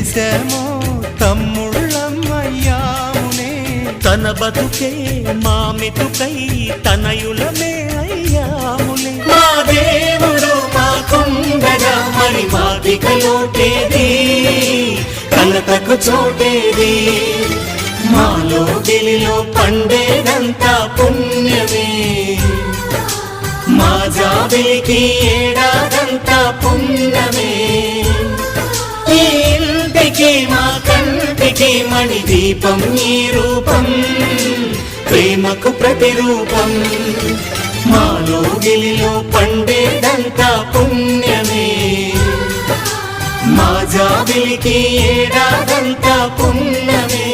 కలిసామో తమ్ముళ్ళమ్మయ్యామునే, తన బతుకే మామితుకై తనయులమే అయ్యాములే. మా దేవుడు మాకుండగా మరి మాదిక లోటేది, కలతకు చోటేది. మాలో గిలిలో పండేదంతా పుణ్యమే, మా జాబిలికి ఏడాదంతా పుణ్యమే. ఈ ఇంటికి మా కంటికి మణి దీపం ఈ రూపం, ప్రేమకు ప్రతిరూపం. మాలో గిలిలో పండేదంతా పుణ్యమే, మా జాబిలికి ఏడాదంతా పుణ్యమే.